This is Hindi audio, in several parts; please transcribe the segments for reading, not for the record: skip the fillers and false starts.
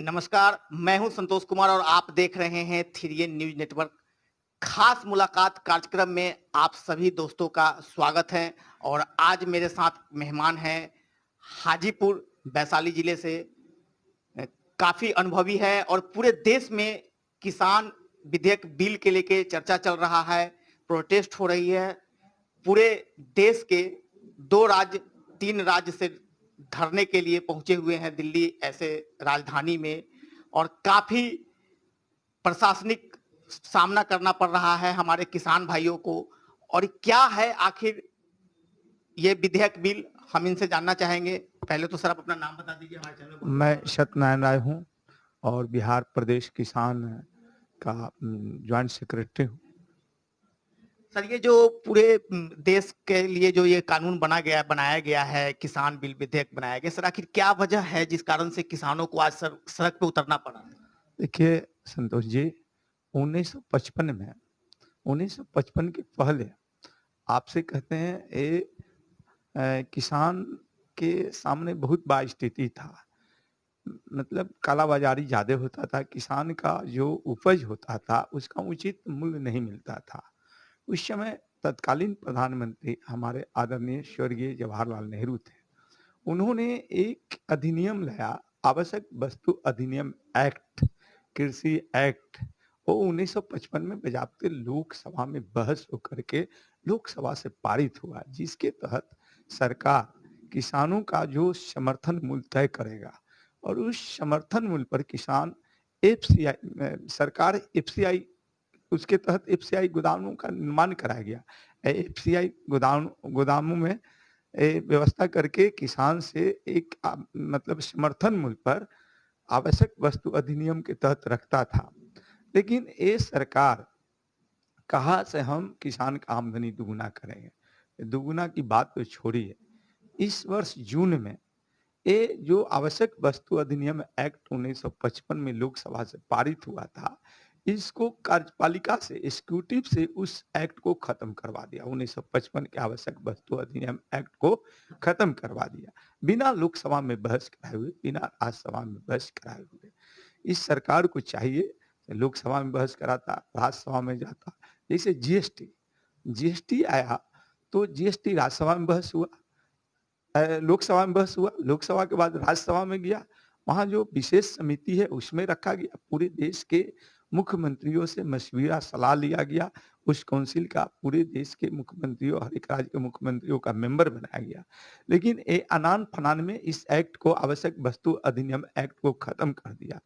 नमस्कार, मैं हूं संतोष कुमार और आप देख रहे हैं 3N न्यूज नेटवर्क। खास मुलाकात कार्यक्रम में आप सभी दोस्तों का स्वागत है और आज मेरे साथ मेहमान हैं हाजीपुर वैशाली जिले से। काफी अनुभवी है और पूरे देश में किसान विधेयक बिल के लेके चर्चा चल रहा है, प्रोटेस्ट हो रही है। पूरे देश के 2 राज्य 3 राज्य से धरने के लिए पहुंचे हुए हैं दिल्ली ऐसे राजधानी में, और काफी प्रशासनिक सामना करना पड़ रहा है हमारे किसान भाइयों को। और क्या है आखिर ये विधेयक बिल, हम इनसे जानना चाहेंगे। पहले तो सर आप अपना नाम बता दीजिए हमारे चैनल में। मैं सत्यनारायण राय हूँ और बिहार प्रदेश किसान का ज्वाइंट सेक्रेटरी हूँ। सर ये जो पूरे देश के लिए जो ये कानून बनाया गया है, किसान बिल विधेयक बनाया गया, सर आखिर क्या वजह है जिस कारण से किसानों को आज सड़क पे उतरना पड़ा? देखिए संतोष जी, 1955 में 1955 के पहले आपसे कहते हैं किसान के सामने बहुत बड़ा स्थिति था। मतलब कालाबाजारी ज्यादा होता था, किसान का जो उपज होता था उसका उचित मूल्य नहीं मिलता था। उस समय तत्कालीन प्रधानमंत्री हमारे आदरणीय स्वर्गीय जवाहरलाल नेहरू थे। उन्होंने एक अधिनियम लाया, आवश्यक वस्तु अधिनियम एक्ट, कृषि एक्ट। वो 1955 में बजाते लोकसभा में बहस होकर के लोकसभा से पारित हुआ, जिसके तहत सरकार किसानों का जो समर्थन मूल्य तय करेगा और उस समर्थन मूल्य पर किसान सरकार एफसीआई, उसके तहत एफसीआई गोदामों का निर्माण कराया गया। एफसीआई गोदामों में व्यवस्था करके किसान से एक मतलब समर्थन मूल्य पर आवश्यक वस्तु अधिनियम के तहत रखता था। लेकिन ये सरकार कहाँ से हम किसान का आमदनी दुगुना करेंगे, दुगुना की बात तो छोड़िए। इस वर्ष जून में ये जो आवश्यक वस्तु अधिनियम एक्ट 1955 में लोकसभा से पारित हुआ था, इसको कार्यपालिका से, एग्जीक्यूटिव से उस एक्ट को खत्म करवा दिया। 1955 के आवश्यक वस्तु अधिनियम एक्ट को खत्म करवा दिया, बिना लोकसभा में बहस कराए हुए, बिना राज्यसभा में बहस कराए हुए। इस सरकार को चाहिए लोकसभा में बहस कराता, राज्यसभा में जाता। जैसे जीएसटी आया तो जीएसटी राज्यसभा में बहस हुआ, लोकसभा में बहस हुआ, लोकसभा के बाद राज्यसभा में गया, वहां जो विशेष समिति है उसमें रखा गया। पूरे देश के मुख्यमंत्रियों से मशविरा सलाह लिया गया, उस काउंसिल का पूरे देश के मुख्यमंत्रियों, हर एक राज्य के मुख्यमंत्रियों का मेंबर बनाया गया। लेकिन ये अनान फनान में इस एक्ट को, आवश्यक वस्तु अधिनियम एक्ट को खत्म कर दिया।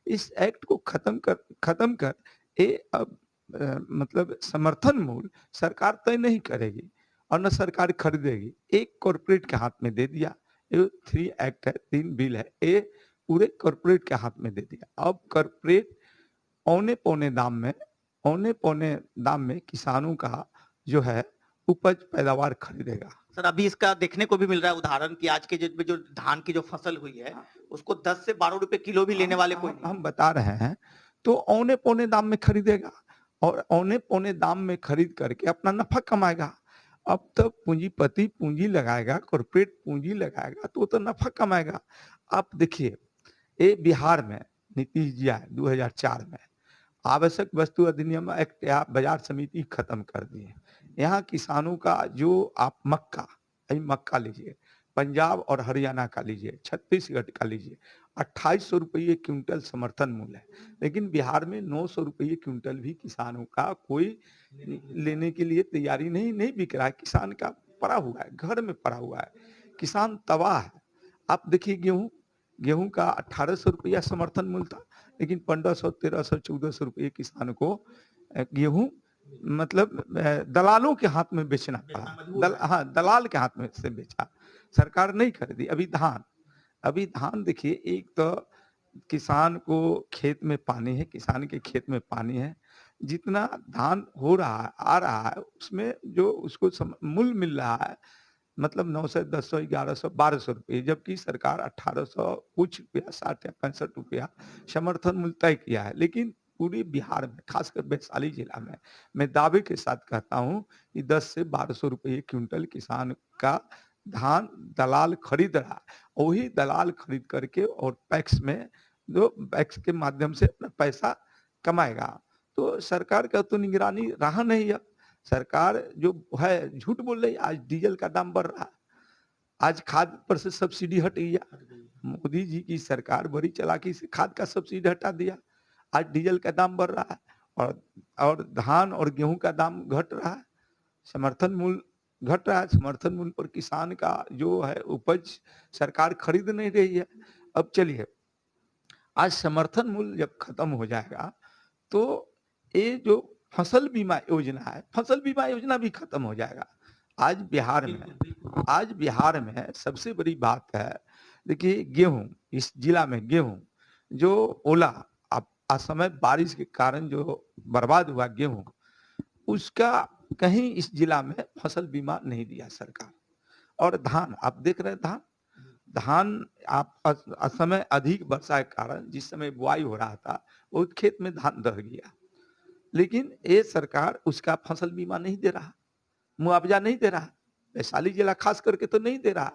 इस एक्ट को खत्म कर ये अब मतलब समर्थन मूल्य सरकार तय नहीं करेगी और न सरकार खरीदेगी, एक कॉर्पोरेट के हाथ में दे दिया। ये 3 एक्ट है, 3 बिल है, ये पूरे कॉर्पोरेट के हाथ में दे दिया। अब कॉर्पोरेट औने पौने दाम में किसानों का जो है उपज पैदावार खरीदेगा। सर अभी इसका देखने को भी मिल रहा है उदाहरण कि आज के जो धान की जो फसल हुई है उसको 10 से 12 रुपए किलो भी लेने वाले कोई नहीं। हम बता रहे हैं तो औने पौने दाम में खरीदेगा और औने पौने दाम में खरीद करके अपना नफा कमाएगा। अब तो पूंजीपति पूंजी लगाएगा, कॉर्पोरेट पूंजी लगाएगा तो नफा कमाएगा। आप देखिए, ये बिहार में नीतीश जी आए 2004 में, आवश्यक वस्तु अधिनियम एक्ट या बाजार समिति खत्म कर दिए। यहाँ किसानों का जो आप मक्का लीजिए, पंजाब और हरियाणा का लीजिए, छत्तीसगढ़ का लीजिए, 2800 रुपये क्विंटल समर्थन मूल्य है। लेकिन बिहार में 900 रुपये क्विंटल भी किसानों का कोई लेने के लिए तैयारी नहीं बिक रहा है। किसान का पड़ा हुआ है, घर में पड़ा हुआ है, किसान तबाह है। आप देखिए गेहूं का 1800 रुपया समर्थन मूल्य था, लेकिन 1500, 1300, 1400 रुपये किसान को गेहूं मतलब दलालों के हाथ में बेचना पड़ा। दलाल के हाथ में से बेचा, सरकार नहीं खरीदी। अभी धान देखिए, एक तो किसान को खेत में पानी है, किसान के खेत में पानी है, जितना धान हो रहा है, आ रहा है, उसमें जो उसको मूल्य मिल रहा है मतलब 900, 1000, 1100, 1200 रुपये, जबकि सरकार 1800 कुछ रुपया, 60 या 65 रुपया समर्थन मूल्य तय किया है। लेकिन पूरे बिहार में, खासकर वैशाली जिला में, मैं दावे के साथ कहता हूँ कि 10 से 1200 रुपये क्विंटल किसान का धान दलाल खरीद रहा है। वही दलाल खरीद करके और पैक्स में, जो पैक्स के माध्यम से अपना पैसा कमाएगा। तो सरकार का तो निगरानी रहा नहीं है। सरकार जो है झूठ बोल रही है। आज डीजल का दाम बढ़ रहा है, आज खाद पर से सब्सिडी हट गया। मोदी जी की सरकार बड़ी चालाकी से खाद का सब्सिडी हटा दिया। आज डीजल का दाम बढ़ रहा है और धान और गेहूं का दाम घट रहा है। समर्थन मूल्य घट रहा है। समर्थन मूल्य पर किसान का जो है उपज सरकार खरीद नहीं रही है। अब चलिए, आज समर्थन मूल्य जब खत्म हो जाएगा तो ये जो फसल बीमा योजना है, फसल बीमा योजना भी खत्म हो जाएगा। आज बिहार में सबसे बड़ी बात है, देखिए गेहूं, इस जिला में गेहूं जो ओला अब असमय बारिश के कारण जो बर्बाद हुआ गेहूं, उसका कहीं इस जिला में फसल बीमा नहीं दिया सरकार। और धान आप देख रहे हैं, धान आप असमय अधिक वर्षा के कारण जिस समय बुआई हो रहा था वो खेत में धान रह गया, लेकिन ये सरकार उसका फसल बीमा नहीं दे रहा, मुआवजा नहीं दे रहा। वैशाली जिला खास करके तो नहीं दे रहा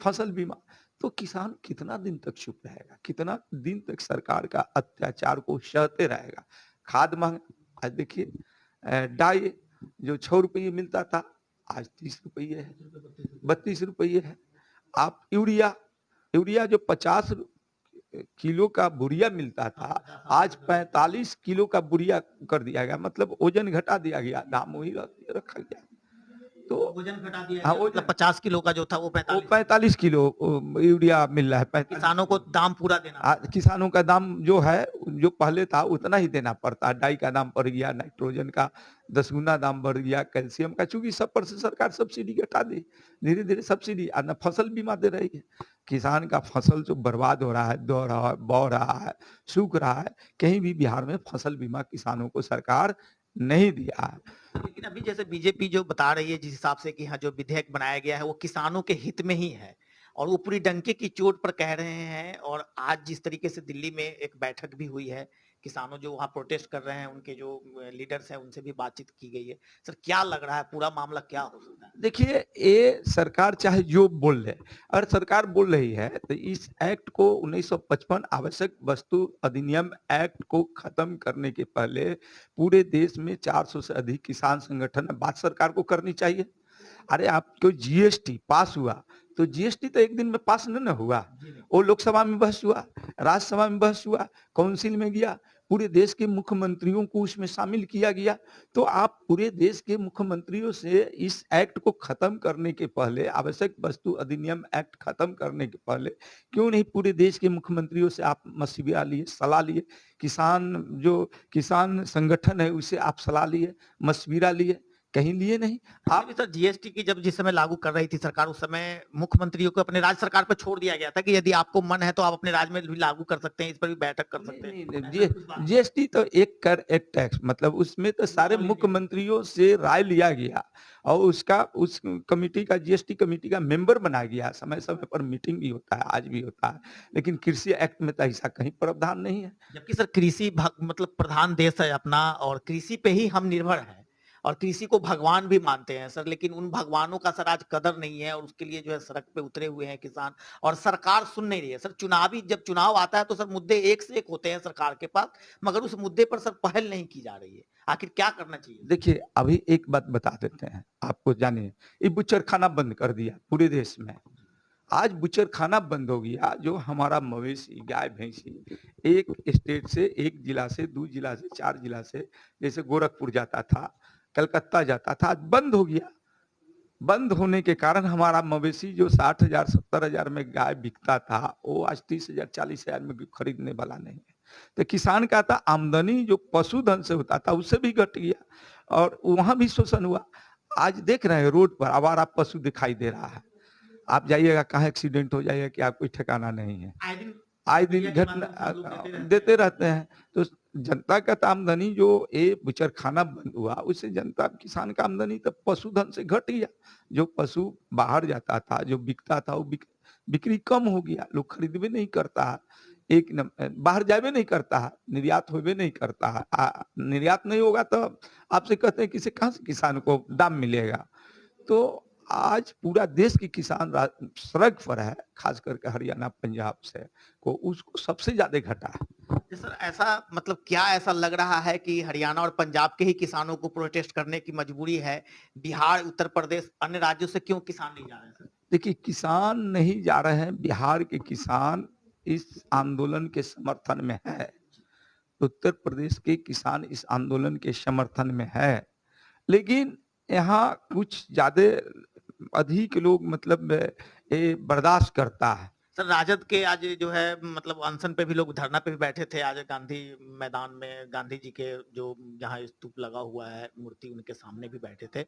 फसल बीमा। तो किसान कितना दिन तक चुप रहेगा, कितना दिन तक सरकार का अत्याचार को सहते रहेगा। खाद महंगा, आज देखिए डाई जो 6 रुपये मिलता था आज 30 रुपये है, 32 रुपये है। आप यूरिया जो 50 किलो का बुरिया मिलता था आज 45 किलो का बुरिया कर दिया गया, मतलब वजन घटा दिया गया, दाम वही रखा गया। तो वजन घटा दिया हाँ, गया, मतलब 50 किलो का जो था वो 45 किलो यूरिया मिल रहा है। किसानों को दाम पूरा देना, किसानों का दाम जो है, जो पहले था उतना ही देना पड़ता है। डाई का दाम बढ़ गया, नाइट्रोजन का 10 गुना दाम बढ़ गया, कैल्शियम का, चूंकि सब पर से सरकार सब्सिडी घटा दी, धीरे धीरे सब्सिडी, न फसल बीमा दे रही है। किसान का फसल जो बर्बाद हो रहा है, बह रहा है, सूख रहा है, कहीं भी बिहार में फसल बीमा किसानों को सरकार नहीं दिया है। लेकिन अभी जैसे बीजेपी जो बता रही है जिस हिसाब से कि हाँ जो विधेयक बनाया गया है वो किसानों के हित में ही है और वो पूरी डंके की चोट पर कह रहे हैं। और आज जिस तरीके से दिल्ली में एक बैठक भी हुई है, किसानों जो वहां प्रोटेस्ट कर रहे हैं उनके जो लीडर्स हैं उनसे भी बातचीत की गई है। सर क्या लग रहा है, पूरा मामला क्या हो सकता है? देखिए, ये सरकार चाहे जो बोल ले, अगर सरकार बोल रही है तो इस एक्ट को 1955 आवश्यक वस्तु अधिनियम एक्ट को खत्म करने के पहले पूरे देश में 400 से अधिक किसान संगठन, बात सरकार को करनी चाहिए। अरे आपको जीएसटी पास हुआ तो जीएसटी तो एक दिन में पास नहीं हुआ, वो लोकसभा में बहस हुआ, राज्यसभा में बहस हुआ, काउंसिल में गया, पूरे देश के मुख्यमंत्रियों को उसमें शामिल किया गया। तो आप पूरे देश के मुख्यमंत्रियों से इस एक्ट को खत्म करने के पहले, आवश्यक वस्तु अधिनियम एक्ट खत्म करने के पहले क्यों नहीं पूरे देश के मुख्यमंत्रियों से आप मशविरा लिए, सलाह लिए? किसान संगठन है उससे आप सलाह लिए, मशविरा लिए? कहीं लिए नहीं। आप सर जीएसटी की जब जिस समय लागू कर रही थी सरकार, उस समय मुख्यमंत्रियों को अपने राज्य सरकार पर छोड़ दिया गया था कि यदि आपको मन है तो आप अपने राज्य में भी लागू कर सकते हैं, इस पर भी बैठक कर सकते हैं। जीएसटी तो एक कर एक टैक्स, मतलब उसमें तो सारे मुख्यमंत्रियों से राय लिया गया और उस कमेटी का, जीएसटी कमेटी का मेंबर बनाया गया। समय समय पर मीटिंग भी होता है, आज भी होता है, लेकिन कृषि एक्ट में तो ऐसा कहीं प्रावधान नहीं है। जबकि सर कृषि मतलब प्रधान देश है अपना और कृषि पे ही हम निर्भर हैं और कृषि को भगवान भी मानते हैं सर, लेकिन उन भगवानों का सर आज कदर नहीं है और उसके लिए जो है सड़क पे उतरे हुए हैं किसान और सरकार सुन नहीं रही है। सर जब चुनाव आता है तो सर मुद्दे एक से एक होते हैं सरकार के पास, मगर उस मुद्दे पर सर पहल नहीं की जा रही है। आखिर क्या करना चाहिए? देखिए, अभी एक बात बता देते हैं आपको, जानिए, ये बुचर खाना बंद कर दिया पूरे देश में। आज बुचर खाना बंद हो गया। जो हमारा मवेशी, गाय, भैंसी एक स्टेट से, एक जिला से, 2 जिला से, 4 जिला से, जैसे गोरखपुर जाता था, कलकत्ता जाता था, आज बंद हो गया। बंद होने के कारण हमारा मवेशी जो 60,000 70,000 में गाय बिकता था वो आज 30,000 40,000 में खरीदने वाला नहीं है। तो किसान का था आमदनी जो पशुधन से होता था उससे भी घट गया और वहां भी शोषण हुआ। आज देख रहे हैं रोड पर आवारा पशु दिखाई दे रहा है। आप जाइएगा, कहाँ एक्सीडेंट हो जाएगा कि आप कोई ठिकाना नहीं है। आए दिन घटना देते रहते हैं। तो जनता का आमदनी जो ये बुचर खाना बंद हुआ उससे जनता, किसान का आमदनी तो पशुधन से घट गया। जो पशु बाहर जाता था, जो बिकता था, वो बिक्री कम हो गया, लोग खरीद भी नहीं करता है। बाहर जाबे नहीं करता है, निर्यात होबे नहीं करता है। निर्यात नहीं होगा तो आपसे कहते हैं कि इसे कहाँ से किसान को दाम मिलेगा। तो आज पूरा देश के किसान सड़क पर है, खास करके हरियाणा पंजाब से को उसको सबसे ज्यादा घटा है। जी सर, ऐसा मतलब क्या ऐसा लग रहा है कि हरियाणा और पंजाब के ही किसानों को प्रोटेस्ट करने की मजबूरी है? बिहार, उत्तर प्रदेश, अन्य राज्यों से क्यों किसान नहीं जा रहे हैं सर? देखिए, किसान नहीं जा रहे हैं, बिहार के किसान इस आंदोलन के समर्थन में है, उत्तर प्रदेश के किसान इस आंदोलन के समर्थन में है, लेकिन यहाँ कुछ ज्यादा अधिक लोग मतलब ये बर्दाश्त करता है। सर राजद के आज जो है मतलब अनशन पे भी लोग, धरना पे भी बैठे थे आज गांधी मैदान में, गांधी जी के जो जहाँ स्तूप लगा हुआ है मूर्ति, उनके सामने भी बैठे थे।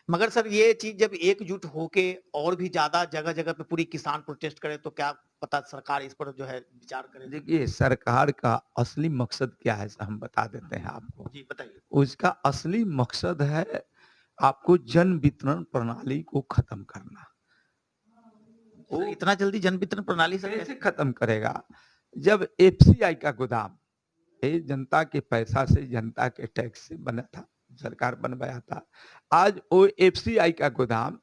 मगर सर ये चीज जब एकजुट होके और भी ज्यादा जगह जगह पे पूरी किसान प्रोटेस्ट करे तो क्या पता सरकार इस पर जो है विचार करे। देखिए, सरकार का असली मकसद क्या है हम बता देते हैं आपको। जी बताइए। उसका असली मकसद है आपको जन वितरण प्रणाली को खत्म करना। सर इतना जल्दी जन वितरण प्रणाली सर कैसे खत्म करेगा? जब एफसीआई का गोदाम ये जनता के पैसा से, जनता के टैक्स से बना था, सरकार बनवाया था। आज वो एफसीआई का गोदाम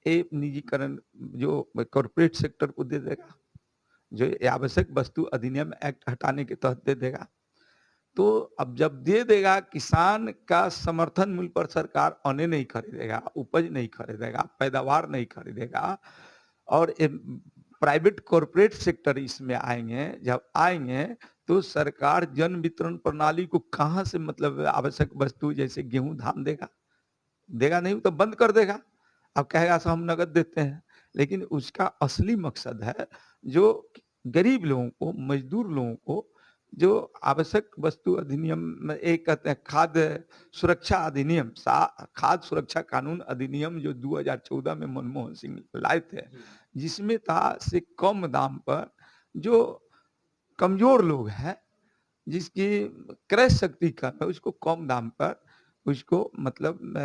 एक निजीकरण जो कॉर्पोरेट सेक्टर को दे देगा, जो आवश्यक वस्तु अधिनियम एक्ट हटाने के तहत दे देगा। तो अब जब दे देगा, किसान का समर्थन मूल्य पर सरकार अन्न नहीं खरीदेगा, उपज नहीं खरीदेगा, पैदावार नहीं खरीदेगा, और प्राइवेट कॉर्पोरेट सेक्टर इसमें आएंगे। जब आएंगे तो सरकार जन वितरण प्रणाली को कहां से मतलब आवश्यक वस्तु जैसे गेहूं धान देगा? देगा नहीं तो बंद कर देगा। अब कहेगा सर हम नगद देते हैं, लेकिन उसका असली मकसद है जो गरीब लोगों को, मजदूर लोगों को, जो आवश्यक वस्तु अधिनियम में एक कहते हैं खाद्य सुरक्षा अधिनियम, खाद्य सुरक्षा कानून अधिनियम जो 2014 में मनमोहन सिंह लाए थे, जिसमें था से कम दाम पर जो कमजोर लोग हैं, जिसकी क्रय शक्ति कम है, उसको कम दाम पर उसको मतलब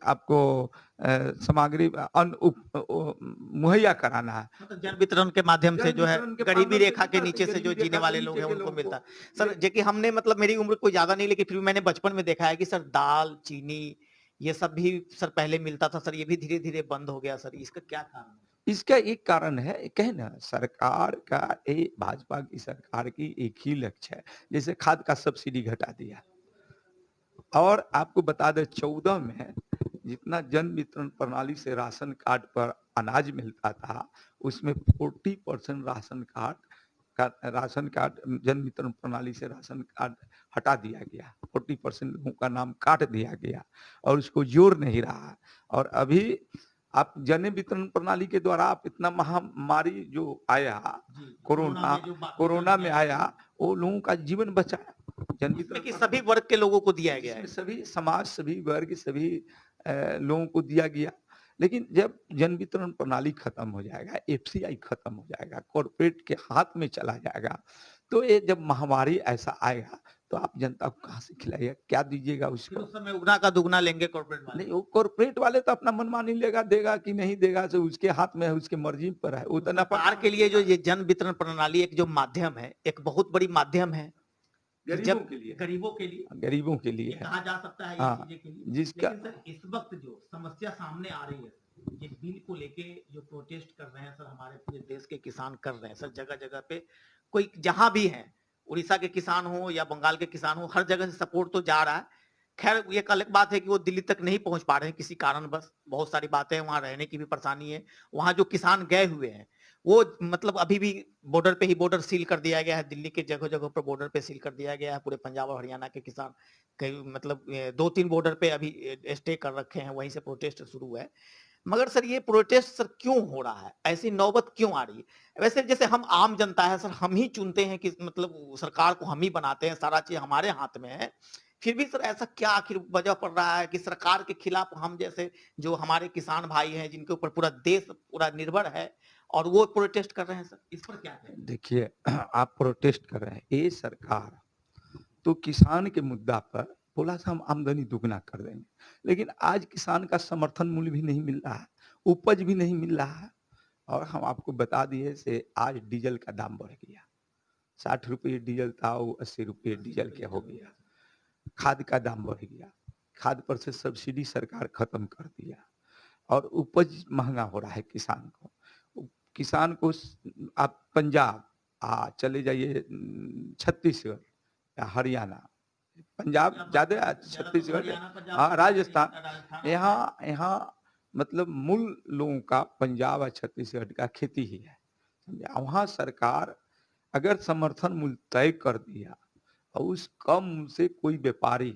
आपको सामग्री मुहैया कराना है। मतलब जन वितरण के माध्यम से जो है गरीबी रेखा के नीचे से जो जीने वाले लोग हैं नीचे के उनको लोगों मिलता है। को। सर जबकि हमने मतलब मेरी उम्र कोई ज्यादा नहीं, लेकिन फिर भी मैंने बचपन में देखा है कि सर दाल, चीनी ये सब भी सर पहले मिलता था सर, ये भी धीरे धीरे बंद हो गया सर, इसका क्या कारण है? इसका एक कारण है, कहे ना सरकार का, भाजपा की सरकार की एक ही लक्ष्य है, जैसे खाद का सब्सिडी घटा दिया। और आपको बता दें 14 में जितना जन वितरण प्रणाली से राशन कार्ड पर अनाज मिलता था, उसमें 40% राशन कार्ड जन वितरण प्रणाली से राशन कार्ड हटा दिया गया। 40% लोगों का नाम काट दिया गया और उसको जोड़ नहीं रहा। और अभी आप जन वितरण प्रणाली के द्वारा आप इतना महामारी जो आया, कोरोना में आया, वो लोगों का जीवन बचाया। जन वितरण कि सभी वर्ग के लोगों को दिया गया है, सभी समाज, सभी वर्ग, सभी लोगों को दिया गया। लेकिन जब जन वितरण प्रणाली खत्म हो जाएगा, एफसीआई खत्म हो जाएगा, कॉर्पोरेट के हाथ में चला जाएगा, तो ये जब महामारी ऐसा आएगा तो आप जनता को कहां से खिलाइएगा, क्या दीजिएगा उसको? उस समय उगना का दुगना लेंगे कॉर्पोरेट वाले। नहीं, वो कॉर्पोरेट वाले तो अपना मनमानी लेगा, देगा कि नहीं देगा तो उसके हाथ में है, उसके मर्जी पर है। वो तो सरकार के लिए जो ये जन वितरण प्रणाली एक जो माध्यम है, एक बहुत बड़ी माध्यम है गरीबों के लिए, गरीबों के लिए कहा जा सकता है हाँ, ये के लिए। जिसका लेकिन सर इस वक्त जो समस्या सामने आ रही है, ये बिल को लेके जो प्रोटेस्ट कर रहे हैं सर, हमारे पूरे देश के किसान कर रहे हैं सर, जगह जगह पे कोई जहां भी है, उड़ीसा के किसान हो या बंगाल के किसान हो, हर जगह से सपोर्ट तो जा रहा है। खैर ये अलग बात है कि वो दिल्ली तक नहीं पहुंच पा रहे हैं किसी कारणवश, बहुत सारी बातें हैं, वहां रहने की भी परेशानी है। वहां जो किसान गए हुए हैं वो मतलब अभी भी बॉर्डर पे ही, बॉर्डर सील कर दिया गया है, दिल्ली के जगह जगह पर बॉर्डर पे सील कर दिया गया है। पूरे पंजाब और हरियाणा के किसान कई मतलब 2-3 बॉर्डर पे अभी स्टे कर रखे हैं, वहीं से प्रोटेस्ट शुरू है। मगर सर ये प्रोटेस्ट सर क्यों हो रहा है, ऐसी नौबत क्यों आ रही है? वैसे जैसे हम आम जनता है सर, हम ही चुनते हैं कि मतलब सरकार को हम ही बनाते हैं, सारा चीज हमारे हाथ में है, फिर भी सर ऐसा क्या आखिर वजह पड़ रहा है कि सरकार के खिलाफ हम जैसे जो हमारे किसान भाई हैं, जिनके ऊपर पूरा देश पूरा निर्भर है, और वो प्रोटेस्ट कर रहे हैं सर, इस पर क्या कहें? देखिए, आप प्रोटेस्ट कर रहे हैं, ये सरकार तो किसान के मुद्दा पर बोला था हम आमदनी दुगना कर देंगे, लेकिन आज किसान का समर्थन मूल्य भी नहीं मिल रहा है, उपज भी नहीं मिल रहा है। और हम आपको बता दिए से आज डीजल का दाम बढ़ गया, ₹60 डीजल था, वो ₹80 डीजल के हो गया। खाद का दाम बढ़ गया, खाद पर से सब्सिडी सरकार खत्म कर दिया और उपज महंगा हो रहा है किसान को। किसान को आप पंजाब चले जाइए, छत्तीसगढ़ या हरियाणा, पंजाब ज्यादा, छत्तीसगढ़, हाँ राजस्थान, यहाँ यहाँ मतलब मूल लोगों का पंजाब और छत्तीसगढ़ का खेती ही है, समझे। वहाँ सरकार अगर समर्थन मूल्य तय कर दिया और उस कम मूल्य से कोई व्यापारी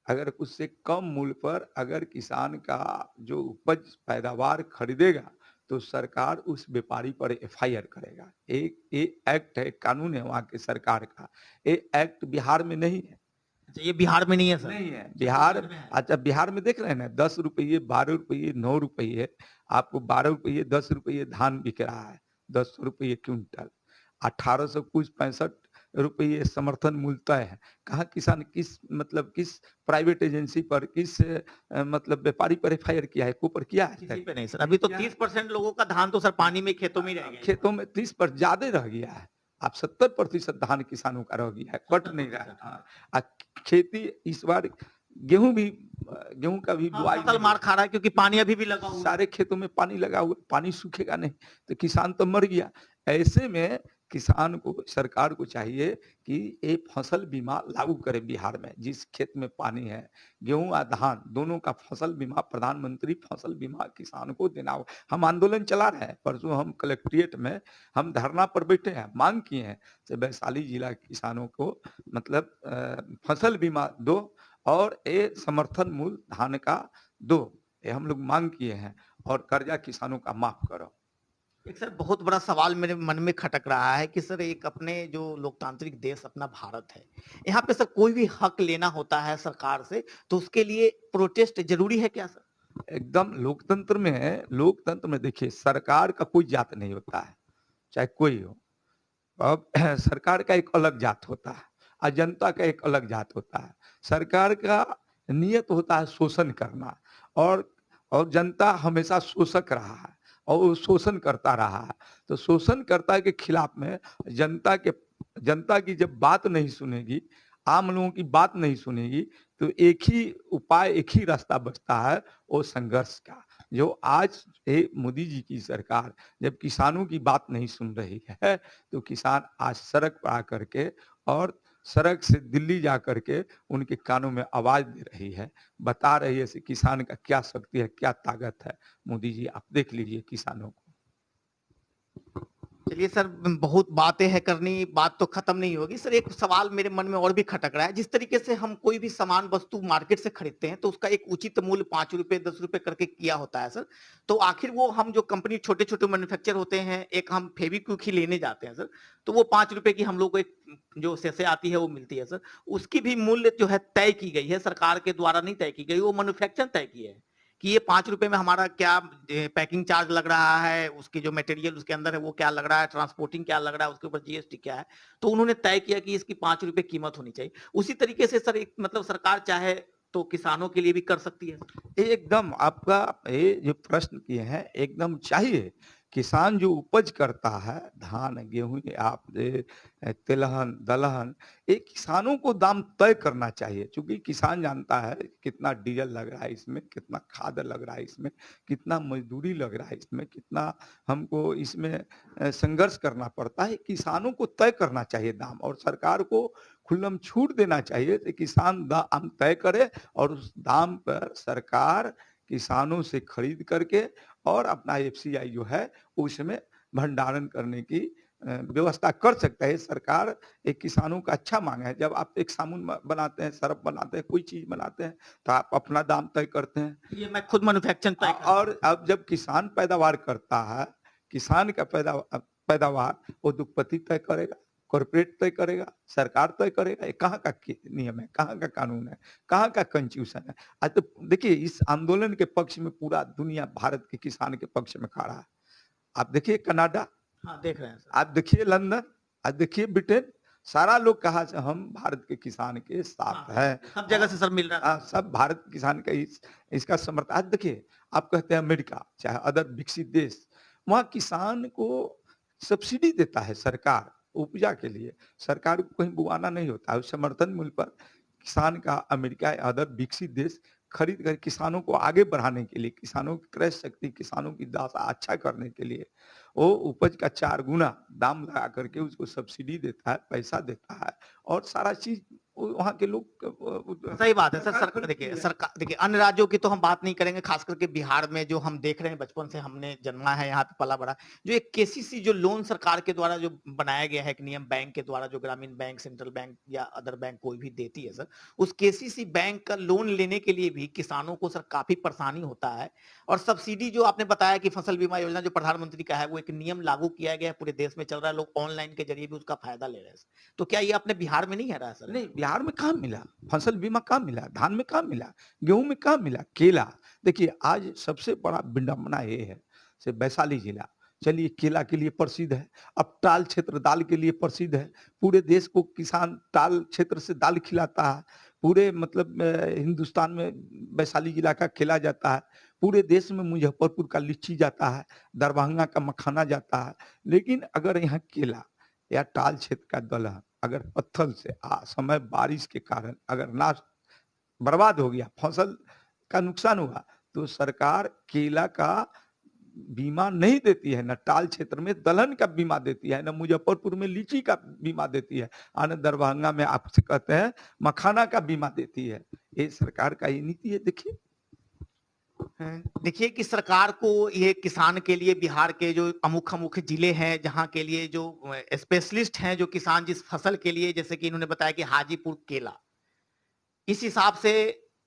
अगर उससे कम मूल्य पर अगर किसान का जो उपज पैदावार खरीदेगा तो सरकार उस व्यापारी पर एफआईआर करेगा। एक ये एक्ट है, कानून है वहाँ के सरकार का। ये एक्ट बिहार में नहीं है। अच्छा, ये बिहार में नहीं है सर? नहीं है बिहार। अच्छा, बिहार में देख रहे हैं ना, 10 रुपये, 12 रुपये, 9 रुपये, आपको 12 रुपये, 10 रुपये धान बिक रहा है, 10 रुपये क्विंटल, 1800 कुछ 65 रुपये समर्थन मूल्य तय है। कहाँ किसान किस मतलब किस प्राइवेट एजेंसी पर, किस मतलब व्यापारी पर एफआईआर किया है, को पर किया है? किसी पे नहीं सर। अभी तो 30% लोगों का धान तो सर पानी में खेतों में रह गया। खेतों में 30% ज्यादा रह गया है। आप 70% धान किसानों का रह गया है, कट नहीं रहा है। खेती इस बार गेहूं भी, गेहूं का भी बुआई फसल मार खा रहा है क्योंकि पानी अभी भी लगा हुआ है। सारे खेतों में पानी लगा हुआ, पानी सूखेगा नहीं तो किसान तो मर गया। ऐसे में किसान को, सरकार को चाहिए कि ये फसल बीमा लागू करे बिहार में। जिस खेत में पानी है, गेहूं और धान दोनों का फसल बीमा, प्रधानमंत्री फसल बीमा किसान को देना हो। हम आंदोलन चला रहे हैं, परसों हम कलेक्ट्रेट में हम धरना पर बैठे हैं, मांग किए हैं कि वैशाली जिला किसानों को मतलब फसल बीमा दो और ये समर्थन मूल्य धान का दो, ये हम लोग मांग किए हैं, और कर्जा किसानों का माफ करो। एक सर बहुत बड़ा सवाल मेरे मन में खटक रहा है कि सर एक अपने जो लोकतांत्रिक देश अपना भारत है, यहाँ पे सर कोई भी हक लेना होता है सरकार से तो उसके लिए प्रोटेस्ट जरूरी है क्या सर? एकदम लोकतंत्र में देखिए सरकार का कोई जात नहीं होता है, चाहे कोई हो। अब सरकार का एक अलग जात होता है और जनता का एक अलग जात होता है। सरकार का नियत होता है शोषण करना, और जनता हमेशा शोषक रहा है और वो शोषण करता रहा है। तो शोषणकर्ता के खिलाफ में जनता की जब बात नहीं सुनेगी, आम लोगों की बात नहीं सुनेगी, तो एक ही उपाय, एक ही रास्ता बचता है, वो संघर्ष का। जो आज मोदी जी की सरकार जब किसानों की बात नहीं सुन रही है तो किसान आज सड़क पर आकर के और सड़क से दिल्ली जा करके उनके कानों में आवाज दे रही है, बता रही है कि किसान का क्या शक्ति है, क्या ताकत है। मोदी जी आप देख लीजिए किसानों को। चलिए सर, बहुत बातें हैं करनी, बात तो खत्म नहीं होगी सर। एक सवाल मेरे मन में और भी खटक रहा है, जिस तरीके से हम कोई भी सामान वस्तु मार्केट से खरीदते हैं तो उसका एक उचित मूल्य 5 रुपए 10 रुपए करके किया होता है सर। तो आखिर वो हम जो कंपनी छोटे छोटे मैन्युफैक्चर होते हैं, एक हम फेविक्विक ही लेने जाते हैं सर, तो वो 5 रुपए की हम लोग को एक जो सेसे आती है वो मिलती है सर। उसकी भी मूल्य जो है तय की गई है, सरकार के द्वारा नहीं तय की गई, वो मैन्युफैक्चर तय की है कि ये 5 रुपए में हमारा क्या पैकिंग चार्ज लग रहा है, उसकी जो मटेरियल उसके अंदर है वो क्या लग रहा है, ट्रांसपोर्टिंग क्या लग रहा है, उसके ऊपर जीएसटी क्या है। तो उन्होंने तय किया कि इसकी 5 रुपए कीमत होनी चाहिए। उसी तरीके से सर एक मतलब सरकार चाहे तो किसानों के लिए भी कर सकती है। एकदम आपका ये जो प्रश्न किए हैं एकदम चाहिए। किसान जो उपज करता है, धान, गेहूं, आप तिलहन, दलहन, ये किसानों को दाम तय करना चाहिए, क्योंकि किसान जानता है कितना डीजल लग रहा है इसमें, कितना खाद लग रहा है इसमें, कितना मजदूरी लग रहा है इसमें, कितना हमको इसमें संघर्ष करना पड़ता है। किसानों को तय करना चाहिए दाम, और सरकार को खुल्लम छूट देना चाहिए कि किसान दाम तय करे और उस दाम पर सरकार किसानों से खरीद करके और अपना एफसीआई जो है उसमें भंडारण करने की व्यवस्था कर सकता है सरकार। एक किसानों का अच्छा मांग है। जब आप एक साबुन बनाते हैं, सरफ बनाते हैं, कोई चीज बनाते हैं तो आप अपना दाम तय करते हैं। ये मैं खुद मैन्युफैक्चरिंग तय करता हूं। और अब जब किसान पैदावार करता है, किसान का पैदावार वो दुपट्टी तय करेगा, कॉर्पोरेट तय करेगा, सरकार तय करेगा। ये कहाँ का नियम है, कहाँ का कानून है, कहाँ का कंस्टिट्यूशन है? आज तो देखिए इस आंदोलन के पक्ष में पूरा दुनिया भारत के किसान के पक्ष में खड़ा है। आप देखिए कनाडा, हाँ देख रहे हैं सर। आप देखिए लंदन, आप देखिए ब्रिटेन, सारा लोग कहा से हम भारत के किसान के साथ हैं। सब जगह से सर मिल रहा है। सब भारत किसान का इसका समर्थन। आज देखिए आप कहते हैं अमेरिका चाहे अदर विकसित देश, वहाँ किसान को सब्सिडी देता है सरकार, उपजा के लिए सरकार को कहीं बुआना नहीं होता है। समर्थन मूल्य पर किसान का अमेरिका या अदर विकसित देश खरीद कर किसानों को आगे बढ़ाने के लिए, किसानों की क्रय शक्ति, किसानों की दशा अच्छा करने के लिए वो उपज का 4 गुना दाम लगा करके उसको सब्सिडी देता है, पैसा देता है और सारा चीज़ वहाँ के लोग सही बात है सर। सरकार सरकार खरीदती देखिए, है। सरकार देखिए, अन्य राज्यों की तो हम बात नहीं करेंगे, खास करके बिहार में जो हम देख रहे हैं, बचपन से हमने जन्मा है, यहाँ पे पला बड़ा। जो एक केसीसी जो लोन सरकार के द्वारा जो बनाया गया है, एक नियम बैंक के द्वारा, जो ग्रामीण बैंक, सेंट्रल बैंक या अदर बैंक कोई भी देती है सर, उस केसीसी बैंक का लोन लेने के लिए भी किसानों को सर काफी परेशानी होता है। और सब्सिडी जो आपने बताया कि फसल बीमा योजना जो प्रधानमंत्री का है, वो एक नियम लागू किया गया है, पूरे देश में चल रहा है, लोग ऑनलाइन के जरिए भी उसका फायदा ले रहे हैं। तो क्या ये अपने बिहार में नहीं है रहा सर? नहीं, बिहार में कहाँ मिला? फसल बीमा कहाँ मिला? धान में कहाँ मिला? गेहूँ में कहाँ मिला? केला, देखिए आज सबसे बड़ा विडंबना ये है, से वैशाली जिला, चलिए केला के लिए प्रसिद्ध है, अब टाल क्षेत्र दाल के लिए प्रसिद्ध है, पूरे देश को किसान टाल क्षेत्र से दाल खिलाता है, पूरे मतलब हिंदुस्तान में वैशाली जिला का केला जाता है, पूरे देश में मुजफ्फरपुर का लीची जाता है, दरभंगा का मखाना जाता है, लेकिन अगर यहाँ केला या टाल क्षेत्र का दलहन अगर पत्थर से समय बारिश के कारण अगर नाश बर्बाद हो गया, फसल का नुकसान हुआ, तो सरकार केला का बीमा नहीं देती है, न टाल क्षेत्र में दलहन का बीमा देती है, न मुजफ्फरपुर में लीची का बीमा देती है, न दरभंगा में आपसे कहते हैं मखाना का बीमा देती है। ये सरकार का ये नीति है। देखिए देखिए कि सरकार को ये किसान के लिए बिहार के जो अमुक अमुक जिले हैं, जहाँ के लिए जो स्पेशलिस्ट हैं, जो किसान जिस फसल के लिए, जैसे कि इन्होंने बताया कि हाजीपुर केला, इस हिसाब से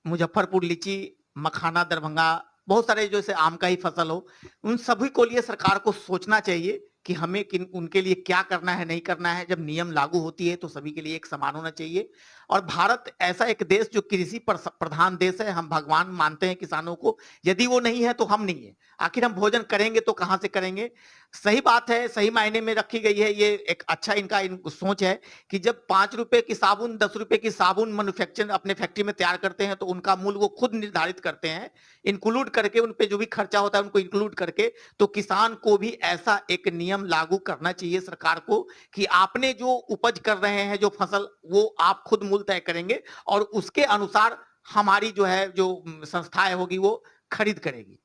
मुजफ्फरपुर लीची, मखाना दरभंगा, बहुत सारे जैसे आम का ही फसल हो, उन सभी को लिए सरकार को सोचना चाहिए कि हमें किन उनके लिए क्या करना है, नहीं करना है। जब नियम लागू होती है तो सभी के लिए एक समान होना चाहिए। और भारत ऐसा एक देश जो कृषि पर प्रधान देश है, हम भगवान मानते हैं किसानों को, यदि वो नहीं है तो हम नहीं है। आखिर हम भोजन करेंगे तो कहाँ से करेंगे? सही बात है, सही मायने में रखी गई है। ये एक अच्छा इनका सोच है कि जब 5 रुपए की साबुन, 10 रुपए की साबुन मैन्युफैक्चर अपने फैक्ट्री में तैयार करते हैं, तो उनका मूल्य वो खुद निर्धारित करते हैं, इंक्लूड करके, उन पे जो भी खर्चा होता है उनको इंक्लूड करके। तो किसान को भी ऐसा एक नियम लागू करना चाहिए सरकार को कि आपने जो उपज कर रहे हैं, जो फसल, वो आप खुद मूल्य तय करेंगे और उसके अनुसार हमारी जो है जो संस्थाएं होगी वो खरीद करेगी।